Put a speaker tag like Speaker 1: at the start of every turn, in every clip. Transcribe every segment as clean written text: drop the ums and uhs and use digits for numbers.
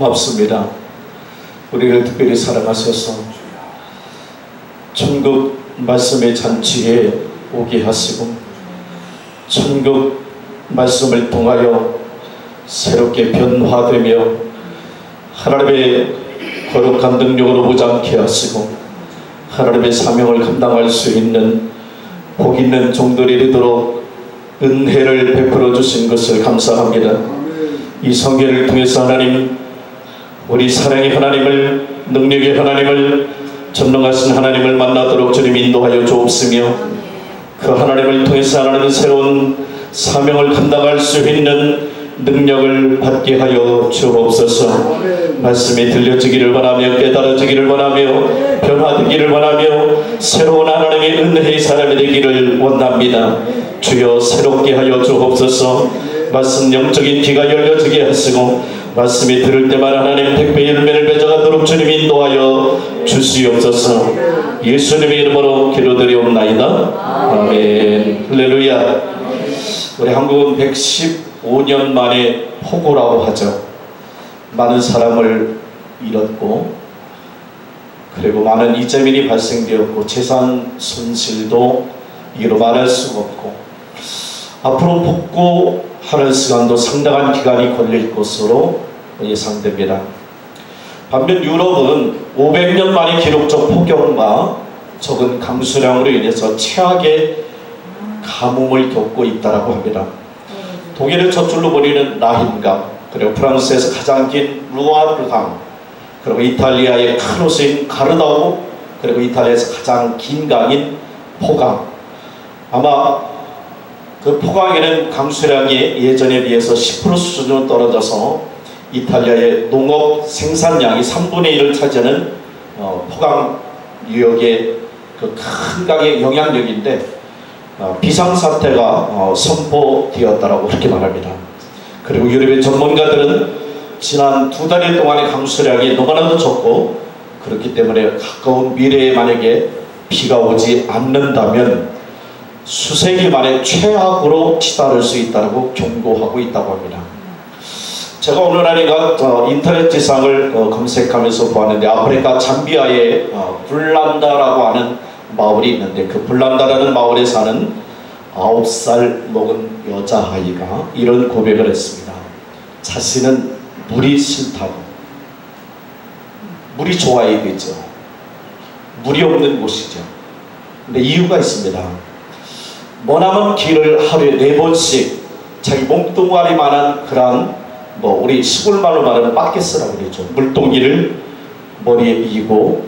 Speaker 1: 고맙습니다. 우리를 특별히 사랑하셔서 천국 말씀의 잔치에 오게 하시고 천국 말씀을 통하여 새롭게 변화되며 하나님의 거룩한 능력으로 무장케 하시고 하나님의 사명을 감당할 수 있는 복 있는 종들이 되도록 은혜를 베풀어 주신 것을 감사합니다. 이 성경을 통해서 하나님, 우리 사랑의 하나님을, 능력의 하나님을, 전능하신 하나님을 만나도록 주님 인도하여 주옵시며 그 하나님을 통해서 하나님은 새로운 사명을 감당할 수 있는 능력을 받게 하여 주옵소서. 말씀이 들려지기를 원하며 깨달아지기를 원하며 변화되기를 원하며 새로운 하나님의 은혜의 사람이 되기를 원합니다. 주여 새롭게 하여 주옵소서. 말씀 영적인 귀가 열려지게 하시고 말씀이 들을 때마다 하나님 택배 열매를 맺어가도록 주님 인도하여 주시옵소서. 예수님의 이름으로 기도드리옵나이다. 아멘. 할렐루야. 우리 한국은 115년 만에 폭우라고 하죠. 많은 사람을 잃었고 그리고 많은 이재민이 발생되었고 재산 손실도 이로 말할 수가 없고 앞으로 복구하는 시간도 상당한 기간이 걸릴 것으로 예상됩니다. 반면 유럽은 500년 만에 기록적 폭염과 적은 강수량으로 인해서 최악의 가뭄을 겪고 있다고 합니다. 독일을 첫 줄로 보이는 라힌강, 그리고 프랑스에서 가장 긴 루아르강, 그리고 이탈리아의 큰 호수인 가르다우, 그리고 이탈리아에서 가장 긴 강인 포강. 아마 그 포강에는 강수량이 예전에 비해서 10% 수준으로 떨어져서 이탈리아의 농업 생산량이 3분의 1을 차지하는 포강 유역의 그 큰 강의 영향력인데 비상사태가 선포되었다라고 그렇게 말합니다. 그리고 유럽의 전문가들은 지난 2달 동안의 강수량이 너무나도 적고 그렇기 때문에 가까운 미래에 만약에 비가 오지 않는다면 수세기 만에 최악으로 치달을 수 있다고 경고하고 있다고 합니다. 제가 오늘 아니가 인터넷 지상을 검색하면서 보았는데 아프리카 잠비아에 불란다라고 하는 마을이 있는데 그 불란다라는 마을에 사는 9살 먹은 여자아이가 이런 고백을 했습니다. 자신은 물이 싫다고. 물이 좋아야 되죠. 물이 없는 곳이죠. 근데 이유가 있습니다. 머나먼 길을 하루에 4번씩 자기 몸뚱아리만한 그런 우리 시골 말로 말하는 바켓이라고 그러죠. 물동이를 머리에 이고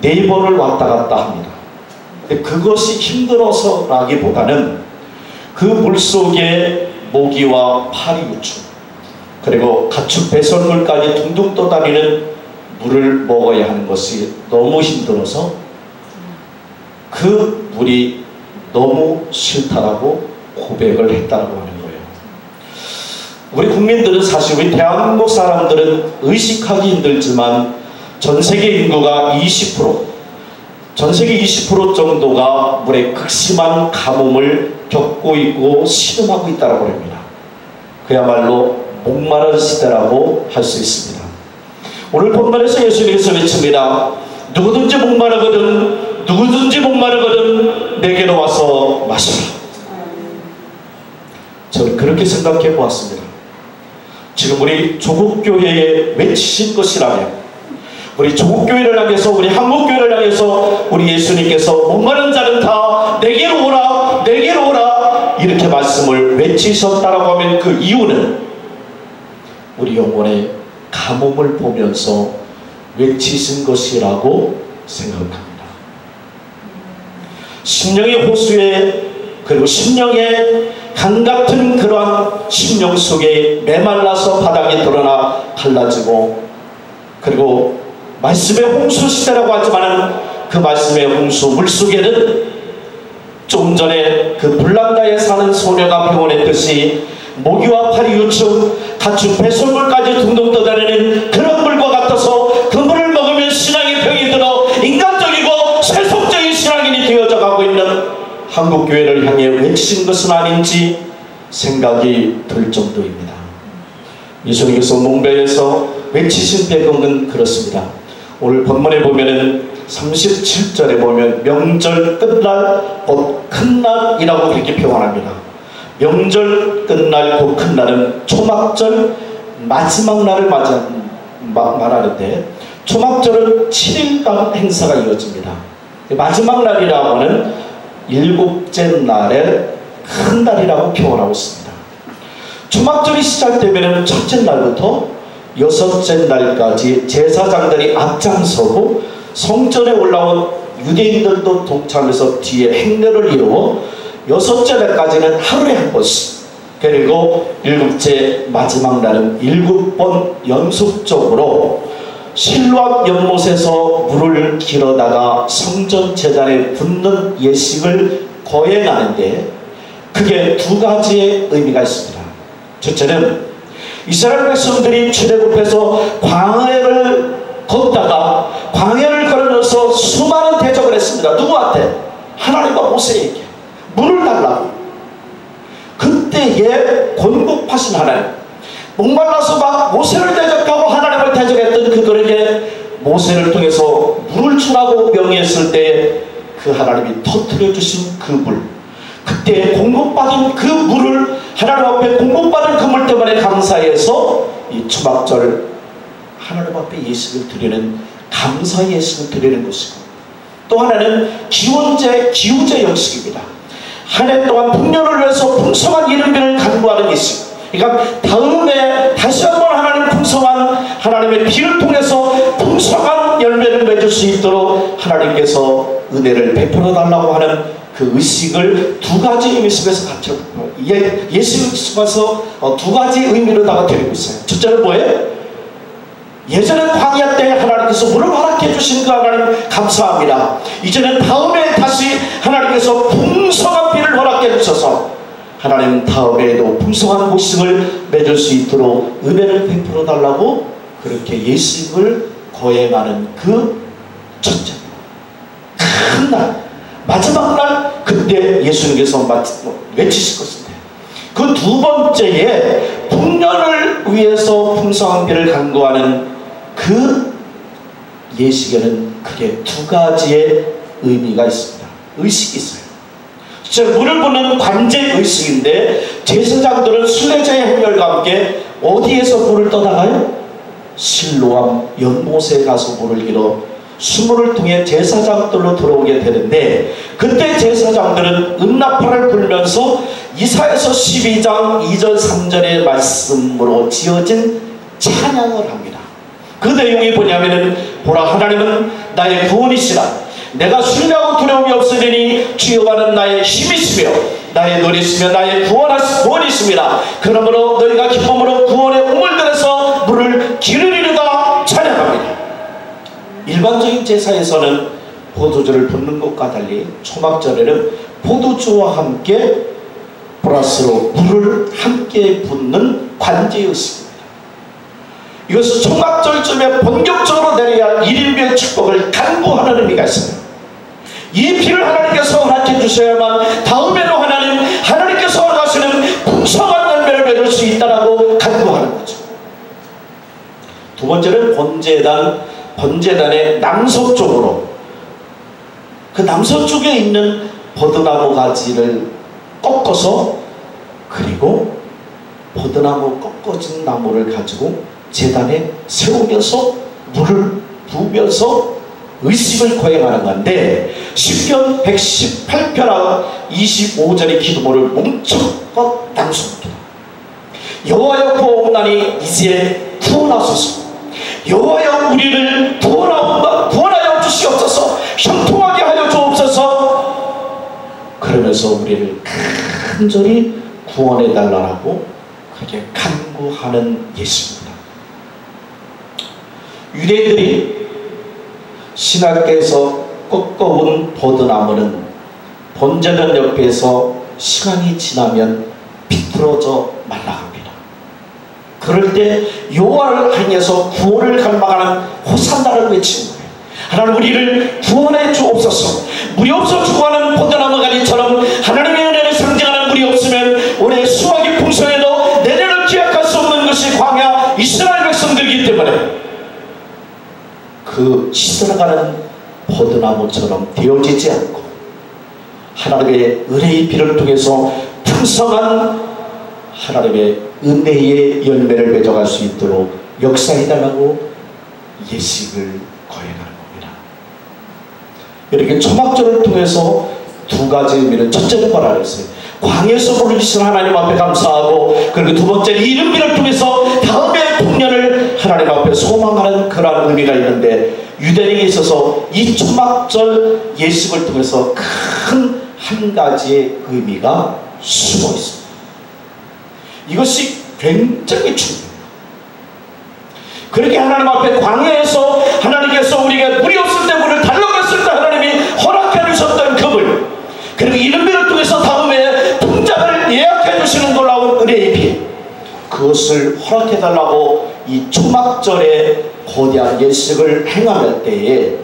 Speaker 1: 4번을 왔다 갔다 합니다. 근데 그것이 힘들어서라기보다는 그 물속에 모기와 파리우충 그리고 가축 배설물까지 둥둥 떠다니는 물을 먹어야 하는 것이 너무 힘들어서 그 물이 너무 싫다라고 고백을 했다고 하는 거예요. 우리 국민들은 사실 우리 대한민국 사람들은 의식하기 힘들지만 전 세계 인구가 20%, 전 세계 20% 정도가 물에 극심한 가뭄을 겪고 있고 신음하고 있다고 합니다. 그야말로 목마른 시대라고 할 수 있습니다. 오늘 본문에서 예수님께서 외칩니다. 누구든지 목마르거든 내게로 와서 마시라. 저는 그렇게 생각해 보았습니다. 지금 우리 조국교회에 외치신 것이라면 우리 조국교회를 향해서 우리 한국교회를 향해서 우리 예수님께서 목마른 자는 다 내게로 오라 내게로 오라 이렇게 말씀을 외치셨다라고 하면 그 이유는 우리 영혼의 가뭄을 보면서 외치신 것이라고 생각합니다. 심령의 호수에 그리고 심령의 강같은 그러한 심령 속에 메말라서 바닥에 드러나 갈라지고 그리고 말씀의 홍수 시대라고 하지만 그 말씀의 홍수 물속에는 좀 전에 그 불란다에 사는 소녀가 표현했듯이 모기와 파리우충 가축 배설물까지 둥둥 떠다니는 그런 물과 같아서 그 물을 먹으면 신앙의 병이 들어 인간적이고 세속적인 신앙인이 되어져 가고 있는 한국교회를 향해 외치신 것은 아닌지 생각이 들 정도입니다. 예수님께서 몽베에서 외치신 배경은 그렇습니다. 오늘 본문에 보면은 37절에 보면 명절 끝날 곧 큰 날이라고 그렇게 표현합니다. 명절 끝날 곧 큰 날은 초막절 마지막 날을 말하는데, 초막절은 7일간 행사가 이어집니다. 마지막 날이라고 하는 7째 날의 큰 날이라고 표현하고 있습니다. 초막절이 시작되면 첫째 날부터 6째 날까지 제사장들이 앞장서고 성전에 올라온 유대인들도 동참해서 뒤에 행렬을 이루어 6째 날까지는 하루에 한 번씩, 그리고 7째 마지막 날은 7번 연속적으로 실로암 연못에서 물을 길어다가 성전 제단에 붓는 예식을 거행하는데, 그게 두 가지의 의미가 있습니다. 첫째는 이스라엘 백성들이 출애굽해서 광야를 걷다가 광야를 걸으면서 수많은 대적을 했습니다. 누구한테? 하나님과 모세에게 물을 달라고. 그때에 곤급하신 하나님, 목말라서 막 모세를 대적하고 하나님을 대적했던 그들에게 모세를 통해서 물을 주라고 명했을 때 그 하나님이 터뜨려 주신 그 물, 그때 공급받은 그 물을 하나님 앞에 공급받은 그 물 때문에 감사해서 이 초막절 하나님 앞에 예식을 드리는, 감사 예식을 드리는 것이고, 또 하나는 기원제, 기우제 영식입니다. 한 해 동안 풍년을 위해서 풍성한 이른비를 간구하는 예식. 그러니까 다음에 다시 한번 하나님 풍성한 하나님의 비를 통해서 풍성한 열매를 맺을 수 있도록 하나님께서 은혜를 베풀어 달라고 하는 그 의식을 두 가지 의미 속에서 같이 예식 속에서 두 가지 의미로다가 드리고 있어요. 첫째는 뭐예요? 예전에 광야 때 하나님께서 물을 허락해 주신 그 하나님 감사합니다. 이제는 다음에 다시 하나님께서 풍성한 비를 허락해 주셔서 하나님 다음에도 풍성한 곡식을 맺을 수 있도록 은혜를 베풀어 달라고 그렇게 예식을 거행하는 그 첫째 큰 날, 마지막 날, 그때 예수님께서 외치실 것인데, 그 두 번째에 풍년을 위해서 풍성한 비를 간구하는 그 예식에는 크게 두 가지의 의미가 있습니다. 의식이 있어요. 물을 부는 관제 의식인데, 제사장들은 순례자의 행렬과 함께 어디에서 물을 떠나가요? 실로암 연못에 가서 물을 길어 수문을 통해 제사장들로 들어오게 되는데, 그때 제사장들은 음나팔을 불면서 이사야서 12장 2절 3절의 말씀으로 지어진 찬양을 합니다. 그 내용이 뭐냐면은, 보라 하나님은 나의 구원이시라. 내가 순례하고 두려움이 없으리니 주여와는 나의 힘이시며 나의 노리시며 나의 구원이십니다. 그러므로 너희가 기쁨으로 구원의 우물들에서 물을 기르리로다 찬양합니다. 일반적인 제사에서는 포도주를 붓는 것과 달리 초막절에는 포도주와 함께 플러스로 물을 함께 붓는 관제의식입니다. 이것은 초막절쯤에 본격적으로 내려야 할 1인비의 축복을 간구하는 의미가 있습니다. 이 비를 하나님께서 허락해 주셔야만 다음에도 하나님께서 허락하시는 풍성한 열매를 맺을 수 있다라고 간구하는 거죠. 두 번째는 번제단의 남서쪽으로, 그 남서쪽에 있는 버드나무 가지를 꺾어서, 그리고 버드나무 꺾어진 나무를 가지고 제단에 세우면서 물을 부으면서 의식을 거행하는 건데, 시편 118편 25절의 기도문을 뭉쳐껏 낭송합니다. 여호와여 구원하니 이제 구원하소서. 여호와여 우리를 구원하여 주시옵소서. 형통하게 하여 주옵소서. 그러면서 우리를 간절히 구원해 달라고 그렇게 간구하는 예수입니다. 유대인들이 신학계에서 꺾어온 버드나무는 번제단 옆에서 시간이 지나면 비틀어져 말라갑니다. 그럴 때 여호와를 향해서 구원을 갈망하는 호산나를 외치는 거예요. 하나님 우리를 구원해 주옵소서. 물이 없어 죽어가는 버드나무 가지처럼 하나님의 은혜를 상징하는 물이 없으면 올해 수확이 풍성해도 내년을 기약할 수 없는 것이 광야 이스라엘 백성들이기 때문에 때문에 그 시들어가는 포도나무처럼 되어지지 않고 하나님의 은혜의 비를 통해서 풍성한 하나님의 은혜의 열매를 맺어갈 수 있도록 역사해달라고 예식을 거행하는 겁니다. 이렇게 초막절을 통해서 두 가지 의미는, 첫째는 뭐라 그랬어요? 광야에서 부르시는 하나님 앞에 감사하고, 그리고 두 번째는 이른비를 통해서 다음의 풍년을 하나님 앞에 소망하는 그러한 의미가 있는데, 유대인에 있어서 이 초막절 예식을 통해서 큰 한 가지의 의미가 숨어 있습니다. 이것이 굉장히 중요해요. 그렇게 하나님 앞에 광야에서 하나님께서 우리가 물이 없을 때 물을 달라고 했을 때 하나님이 허락해 주셨던 그 물, 그리고 이른비를 통해서 다음에 풍작을 예약해 주시는 놀라운 은혜의 비, 그것을 허락해 달라고 이 초막절에 거대한 예식을 행할 때에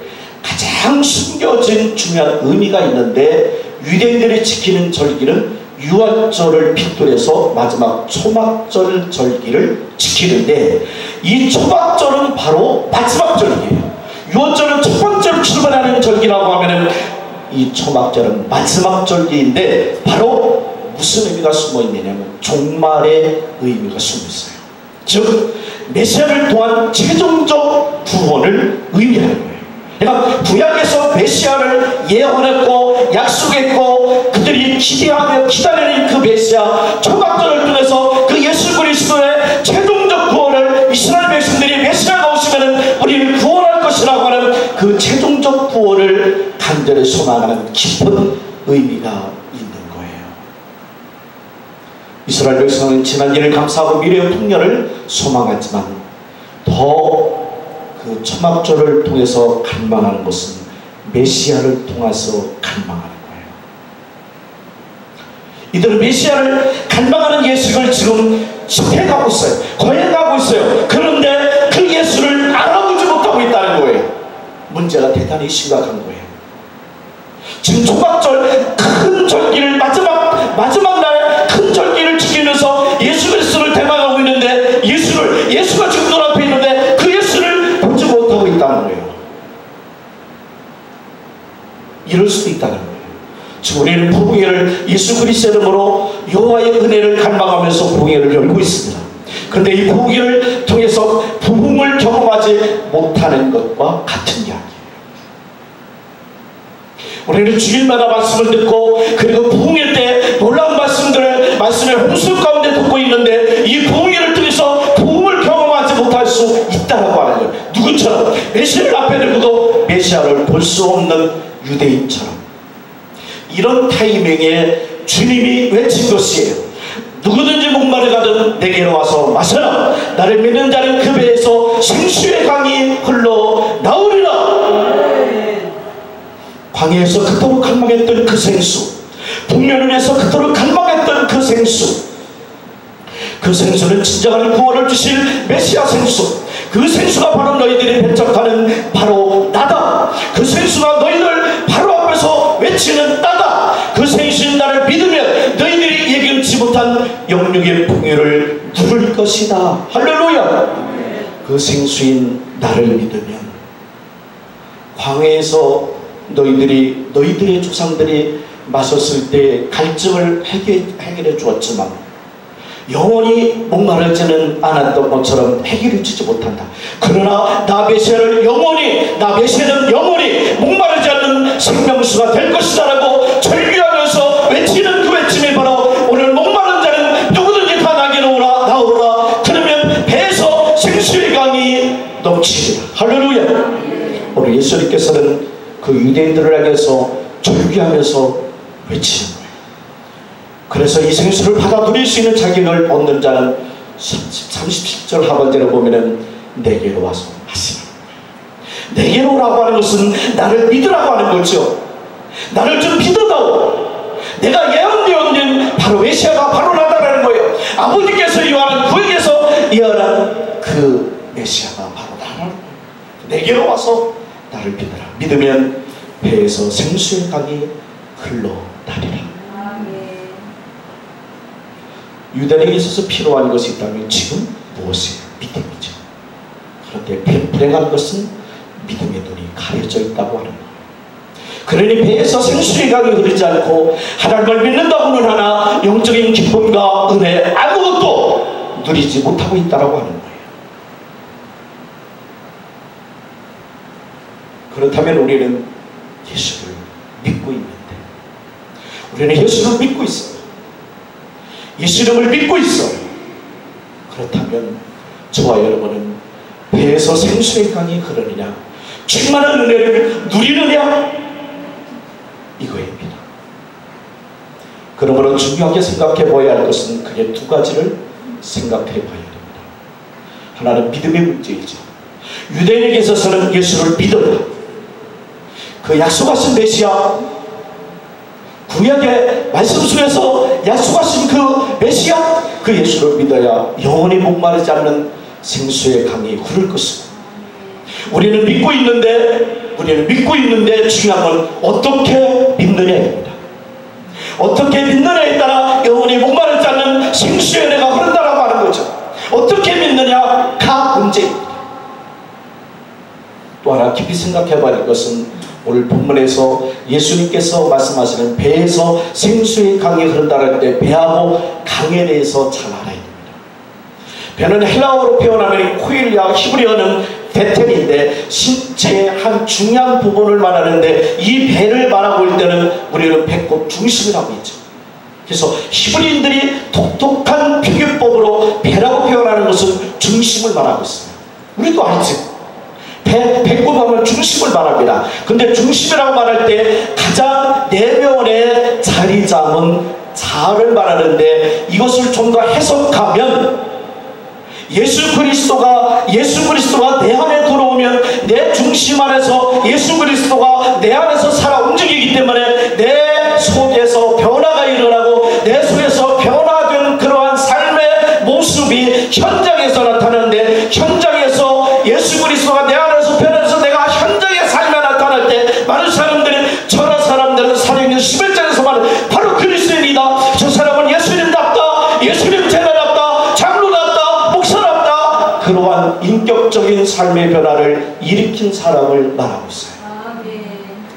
Speaker 1: 가장 숨겨진 중요한 의미가 있는데, 유대인들이 지키는 절기는 유월절을 핏돌 해서 마지막 초막절 절기를 지키는데, 이 초막절은 바로 마지막 절기예요. 유월절은 첫 번째로 출발하는 절기라고 하면은 이 초막절은 마지막 절기인데, 바로 무슨 의미가 숨어 있느냐면 종말의 의미가 숨어 있어요. 즉 메시아를 통한 최종적 구원을 의미하는 거예요. 그러니까 구약에서 메시아를 예언했고 약속했고 그들이 기대하며 기다리는 그 메시아, 초막절을 통해서 그 예수 그리스도의 최종적 구원을, 이스라엘 백성들이 메시아가 오시면 우리를 구원할 것이라고 하는 그 최종적 구원을 간절히 소망하는 깊은 의미가 있는 거예요. 이스라엘 백성은 지난 일을 감사하고 미래의 풍년을 소망하지만 더 그 초막절을 통해서 갈망하는 것은 메시아를 통해서 갈망하는 거예요. 이들은 메시아를 갈망하는 예식을 지금 집행하고 있어요. 거행하고 있어요. 그런데 그 예수를 알아보지 못하고 있다는 거예요. 문제가 대단히 심각한 거예요. 지금 초막절 큰 절기를 마지막 날 큰 절기를 지키면서 예수 그리스도를 대망하고 있는데, 예수가 지금 눈앞에 있는데 그 예수를 보지 못하고 있다는 거예요. 이럴 수도 있다는 거예요. 지금 우리는 부흥회를 예수 그리스도의 이름으로 여호와의 은혜를 갈망하면서 부흥회를 열고 있습니다. 그런데 이 부흥회를 통해서 부흥을 경험하지 못하는 것과 같은 이야기예요. 우리는 주일마다 말씀을 듣고, 그리고 부흥회 때 놀라운 말씀의 홍수 가운데 듣고 있는데, 이 부흥회를 통해서 부흥을 경험하지 못할 수 있다고 하는 거예요. 누구처럼? 메시아를 앞에 두고도 메시아를 볼 수 없는 유대인처럼. 이런 타이밍에 주님이 외친 것이에요. 누구든지 목마르 가든 내게로 와서 마셔라. 나를 믿는 자는 그 배에서 생수의 강이 흘러 나오리라. 광야에서 그토록 갈망했던 그 생수, 북면을 위해서 그토록 갈망했던 그 생수, 그 생수는 진정한 구원을 주실 메시아 생수, 그 생수가 바로 너희들이 배척하는 바로 나다. 그 생수가 너희들 바로 앞에서 외치는 나다. 그 생수인 나를 믿으면 너희들이 예견치 못한 영육의 풍요를 누릴 것이다. 할렐루야. 그 생수인 나를 믿으면, 광야에서 너희들의 조상들이 마셨을 때 갈증을 해결해 주었지만 영원히 목마르지는 않았던 것처럼 해결해 주지 못한다. 그러나 나 메시아는 영원히 목마르지 않는 생명수가 될 것이다 라고 절규하면서 외치는 그 외침이 바로 오늘 목마른 자는 누구든지 다 나게로 나오라. 그러면 배에서 생수의 강이 넘치리라. 할렐루야. 오늘 예수님께서는 그 유대인들을 향해서 절규하면서 외치는 거예요. 그래서 이 생수를 받아 누릴 수 있는 자격을 얻는 자는 37절 하반절에 보면은 내게로 와서 마시라. 내게로 오라고 하는 것은 나를 믿으라고 하는 거죠. 나를 좀 믿어다오. 내가 예언되었는 바로 메시아가 바로 나타나는 거예요. 아버지께서 예언한, 구약에서 예언한 그 메시아가 바로 나타나는 거예요. 내게로 와서 나를 믿으라. 믿으면 배에서 생수의 강이 흘러나리라. 유대인에게 있어서 필요한 것이 있다면 지금 무엇이에요? 믿음이죠. 그런데 불행한 것은 믿음의 눈이 가려져 있다고 하는 거예요. 그러니 배에서 생수의 강이 흐르지 않고 하나님을 믿는다고는 하나 영적인 기쁨과 은혜 아무것도 누리지 못하고 있다고 하는 거예요. 그렇다면 우리는 예수를 믿고 있는데, 우리는 예수를 믿고 있어요. 예수 이름을 믿고 있어요. 그렇다면 저와 여러분은 배에서 생수의 강이 흐르느냐, 충만한 은혜를 누리느냐, 이거입니다. 그러므로 중요하게 생각해 보아야 할 것은 크게 두 가지를 생각해 봐야 됩니다. 하나는 믿음의 문제이죠. 유대인에게 있어서는 예수를 믿어야, 그 약속하신 메시아, 구약의 말씀 속에서 약속하신 그 메시아, 그 예수를 믿어야 영원히 목마르지 않는 생수의 강이 흐를 것이고, 우리는 믿고 있는데 중요한 건 어떻게 믿느냐입니다. 어떻게 믿느냐에 따라 영원히 목마르지 않는 생수의 은혜가 흐른다라고 하는 거죠. 어떻게 믿느냐가 문제입니다. 또 하나 깊이 생각해 봐야 할 것은 오늘 본문에서 예수님께서 말씀하시는 배에서 생수의 강이 흐른다는 때 배하고 강에 대해서 잘 알아야 됩니다. 배는 헬라어로 표현하면 코일리아, 히브리어는 베텔인데 신체의 한 중요한 부분을 말하는데, 이 배를 말하고 있을 때는 우리는 배꼽 중심이라고 했죠. 그래서 히브리인들이 독특한 표기법으로 배라고 표현하는 것은 중심을 말하고 있습니다. 우리도 알죠. 배꼽 하면 중심을 말합니다. 근데 중심이라고 말할 때 가장 내면에 자리 잡은 자를 말하는데, 이것을 좀 더 해석하면 예수 그리스도가 내 안에 들어오면 내 중심 안에서 예수 그리스도가 내 안에서 살아 움직이기 때문에 내 속에서 변화가 일어나고 내 속에서 변화된 그러한 삶의 모습이 현장에서 나타나는데, 현장에서 예수 그리스도가 내 안에서 변해서 내가 현장의 삶에 나타날 때 많은 사람들이, 저런 사람들은 사도행전 11장에서 말하는 바로 그리스도인이다, 저 사람은 예수님답다, 예수님 제자답다, 장로답다, 목사답다, 그러한 인격적인 삶의 변화를 일으킨 사람을 말하고 있어요.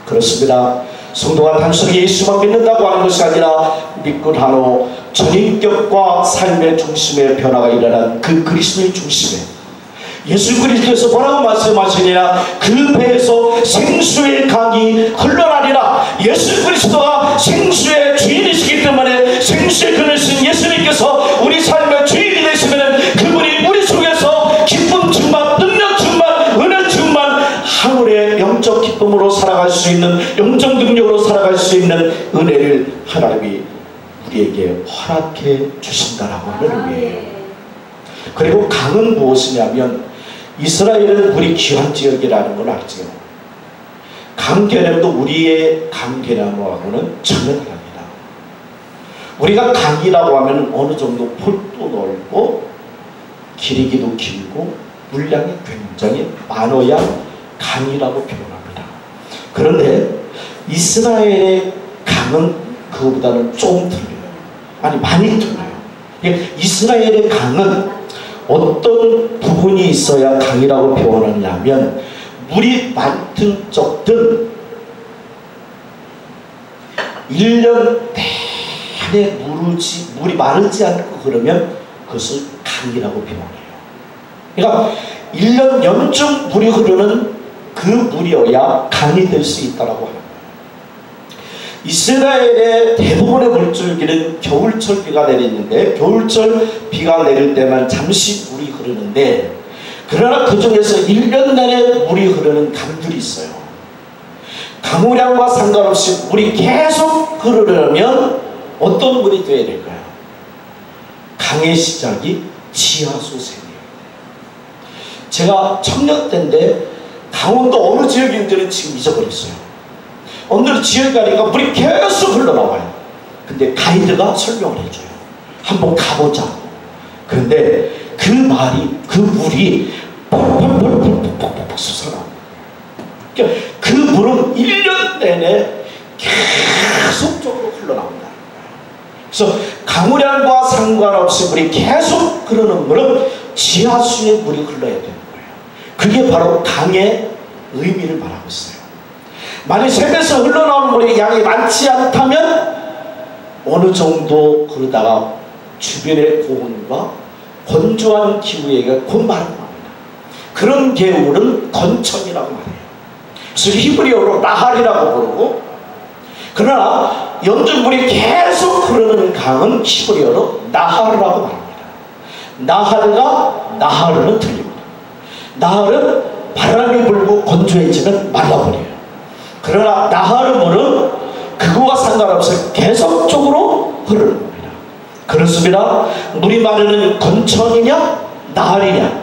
Speaker 1: 그렇습니다. 성도가 단순히 예수만 믿는다고 하는 것이 아니라 믿고 난 후 전인격과 삶의 중심의 변화가 일어난 그 그리스도의 중심에 예수 그리스도에서 뭐라고 말씀하시느냐, 그 배에서 생수의 강이 흘러나리라. 예수 그리스도가 생수의 주인이시기 때문에 생수의 근원이신 예수님께서 우리 삶의 주인이 되시면 그분이 우리 속에서 기쁨 충만, 능력 충만, 은혜 충만, 하늘의 영적 기쁨으로 살아갈 수 있는, 영적 능력으로 살아갈 수 있는 은혜를 하나님이 우리에게 허락해 주신다라고 하는 의미예요. 그리고 강은 무엇이냐면, 이스라엘은 우리 귀한 지역이라는 걸 알죠. 강 개념도 우리의 강 개념하고는 전혀 다릅니다. 우리가 강이라고 하면 어느 정도 폭도 넓고 길이기도 길고 물량이 굉장히 많아야 강이라고 표현합니다. 그런데 이스라엘의 강은 그거보다는 조금 틀려요. 아니, 많이 틀려요. 이스라엘의 강은 어떤 부분이 있어야 강이라고 표현하냐면, 물이 많든 적든 1년 내내 물이 마르지 않고 그러면 그것을 강이라고 표현해요. 그러니까 1년 연중 물이 흐르는 그 물이어야 강이 될 수 있다고 합니다. 이스라엘의 대부분의 물줄기는 겨울철 비가 내리는데, 겨울철 비가 내릴 때만 잠시 물이 흐르는데, 그러나 그 중에서 1년 내내 물이 흐르는 강들이 있어요. 강우량과 상관없이 물이 계속 흐르려면 어떤 물이 되어야 될까요? 강의 시작이 지하수샘이에요. 제가 청년 때인데 강원도 어느 지역인지는 지금 잊어버렸어요. 어느 지역에 가니까 물이 계속 흘러나와요. 근데 가이드가 설명을 해줘요. 한번 가보자고. 그런데 그 물이 뻑뻑뻑뻑뻑뻑 솟아나와요. 그러니까 그 물은 1년 내내 계속적으로 흘러나온다. 그래서 강우량과 상관없이 물이 계속 흐르는 물은 지하수의 물이 흘러야 되는 거예요. 그게 바로 강의 의미를 말하고 있어요. 만약 샘에서 흘러나오는 물의 양이 많지 않다면 어느 정도 그러다가 주변의 고온과 건조한 기후에 곧 마르고 맙니다. 그런 개울은 건천이라고 말해요. 그래서 히브리어로 나할이라고 부르고, 그러나 연중물이 계속 흐르는 강은 히브리어로 나하르라고 말합니다. 나할과 나하르는 틀립니다. 나할은 바람이 불고 건조해지면 말라버려요. 그러나 나하르물은 그거와 상관없이 계속적으로 흐르는 겁니다. 그렇습니다. 물이 마르는 건천이냐 나할이냐,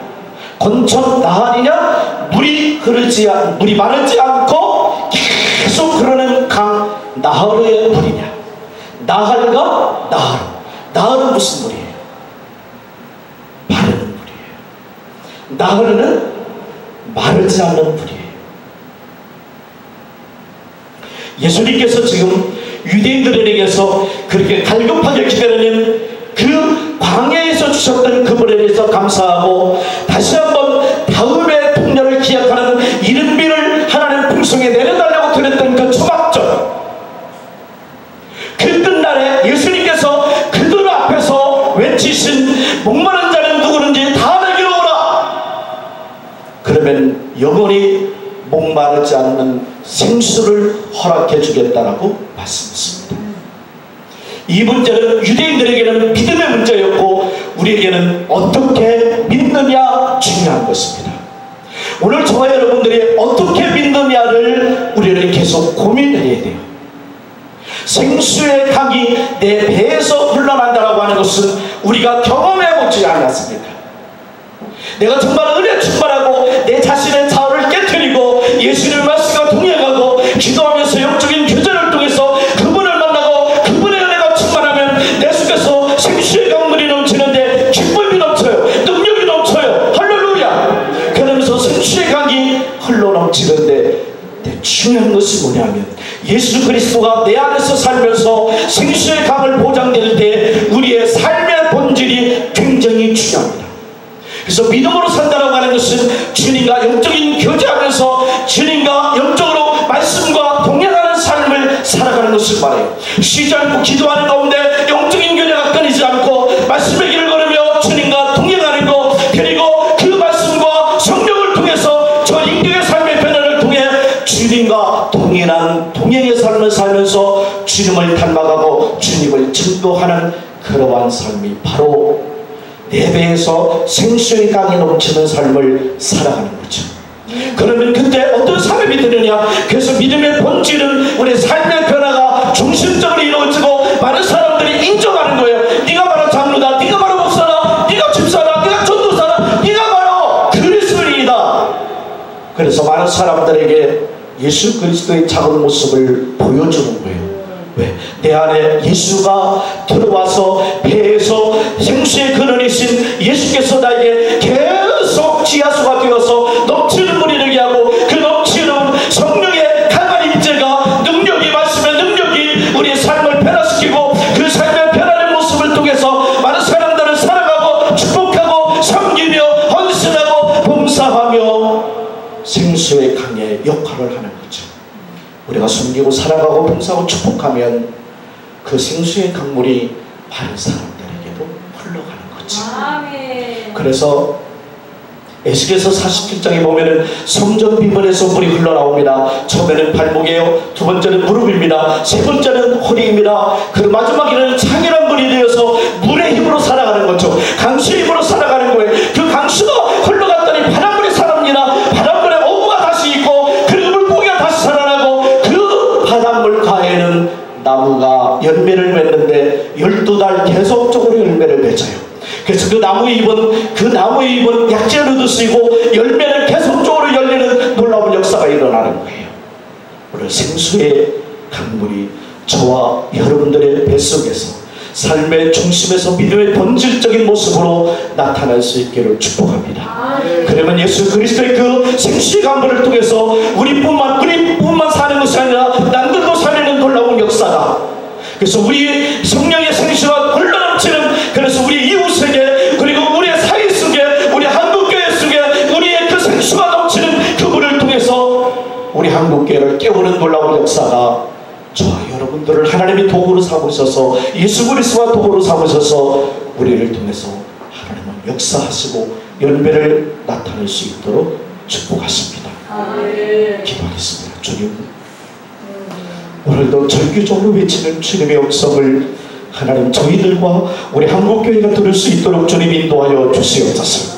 Speaker 1: 건천 나할이냐, 물이 마르지 않고 계속 흐르는 강 나하르의 물이냐. 나할과 나하르. 나하르는 무슨 물이에요? 마르는 물이에요. 나하르는 마르지 않는 물이에요. 예수님께서 지금 유대인들에게서 그렇게 갈급하게 기다리는 그 광야에서 주셨던 그 물에 대해서 감사하고, 다시 한번 다음의 통렬을 기약하는 이른비를 하나님 풍성에 내려달라고 드렸던 그 초막절, 그 끝날에 예수님께서 그들 앞에서 외치신 목마른 자는 누구든지 다 내게로 오라. 그러면 영원히 목마르지 않는 생수를 허락해 주겠다라고 말씀했습니다. 이 문제는 유대인들에게는 믿음의 문제였고, 우리에게는 어떻게 믿느냐 중요한 것입니다. 오늘 저와 여러분들이 어떻게 믿느냐를 우리는 계속 고민해야 돼요. 생수의 강이 내 배에서 흘러난다라고 하는 것은 우리가 경험해보지 않았습니까? 내가 정말 은혜 충만하고 내 자신의 자아를 깨트리고 예수님의 말씀과 동행하고 기도하면서 영적인 교제를 통해서 그분을 만나고 그분의 은혜가 충만하면 내 속에서 생수의 강물이 넘치는데 기쁨이 넘쳐요. 능력이 넘쳐요. 할렐루야. 그러면서 생수의 강이 흘러넘치는데 중요한 것이 뭐냐면, 예수 그리스도가 내 안에서 살면서 생수의 강을 보장될 때 우리의 삶의 본질이 굉장히 중요합니다. 그래서 믿음으로 산다라고 하는 것은 주님과 영적인 교제하면서 주님과 영적으로 말씀과 동행하는 삶을 살아가는 것을 말해요. 쉬지 않고 기도하는 가운데 영적인 교제가 끊이지 않고 말씀의 길을 걸으며 주님과 동행하는 것, 그리고 그 말씀과 성령을 통해서 저 인격의 삶의 변화를 통해 주님과 동행의 삶을 살면서 주님을 닮아가고 주님을 증거하는 그러한 삶이 바로 내 배에서 생수의 강이 넘치는 삶을 살아가는 거죠. 그러면 그때 어떤 사람이 되느냐? 그래서 믿음의 본질은 우리 삶의 변화가 중심적으로 이루어지고 많은 사람들이 인정하는 거예요. 네가 바로 장로다, 네가 바로 목사다, 네가 집사다, 네가 전도사다, 네가 바로 그리스도인이다. 그래서 많은 사람들에게 예수 그리스도의 작은 모습을 보여주는 거예요. 왜? 내 안에 예수가 들어와서 배에서 생수의 근원이신 예수께서 나에게 계속 지하수가 되어서 넘치는 물이 되게 하고, 그 넘치는 성령의 강한 임재가 능력이, 말씀의 능력이 우리의 삶을 변화시키고 그 삶의 변화의 모습을 통해서 많은 사람들을 사랑하고 축복하고 섬기며 헌신하고 봉사하며 생수의 강의 역할을 하는 거죠. 우리가 섬기고 사랑하고 봉사하고 축복하면 그 생수의 강물이 다른 사람들에게도 흘러가는 거죠. 아멘. 그래서 에스겔서 47장에 보면은 성전 비문에서 물이 흘러나옵니다. 처음에는 발목이에요. 두 번째는 무릎입니다. 세 번째는 허리입니다. 그 마지막에는 창이란 물이 되어서 물의 힘으로 살아가는 거죠. 강수의 힘으로 살아가는 거예요. 그 강수가 흘러갔더니 바닷물이 살아납니다. 바닷물에 어부가 다시 있고 그리고 물고기가 다시 살아나고 그 바닷물 가에는 나무가 열매를 맺는데 12달 계속적으로 열매를 맺어요. 그래서 그 나무의 잎은 약재로도 쓰이고 열매는 계속적으로 열리는 놀라운 역사가 일어나는 거예요. 오늘 생수의 강물이 저와 여러분들의 뱃속에서 삶의 중심에서 믿음의 본질적인 모습으로 나타날 수 있기를 축복합니다. 그러면 예수 그리스도의 그 생수의 강물을 통해서 우리뿐만 사는 것이 아니라 남들도 살리는 놀라운 역사다. 그래서 우리 성령의 생수가 흘러넘치는, 그래서 우리 이웃에게 그리고 우리의 사회 속에 우리 한국교회 속에 우리의 그 생수가 한국교회를 깨우는 놀라운 역사가 저와 여러분들을 하나님이 도구로 삼으셔서 예수 그리스도와 도구로 삼으셔서 우리를 통해서 하나님은 역사하시고 연배를 나타낼 수 있도록 축복하십니다. 기도하겠습니다. 주님, 오늘도 절규적으로 외치는 주님의 음성을 하나님 저희들과 우리 한국교회가 들을 수 있도록 주님 인도하여 주시옵소서.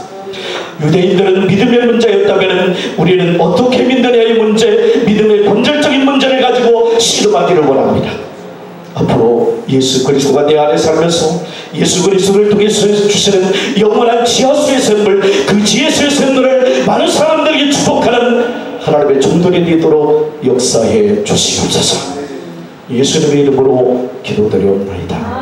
Speaker 1: 유대인들은 믿음의 문제였다면 우리는 어떻게 믿느냐의 문제, 믿음의 본질적인 문제를 가지고 씨름하기를 원합니다. 앞으로 예수 그리스도가 내 안에 살면서 예수 그리스도를 통해서 주시는 영원한 지하수의 샘물, 그 지하수의 샘물을 많은 사람들에게 축복하는 하나님의 종들이 되도록 역사해 주시옵소서. 예수님의 이름으로 기도드리옵나이다.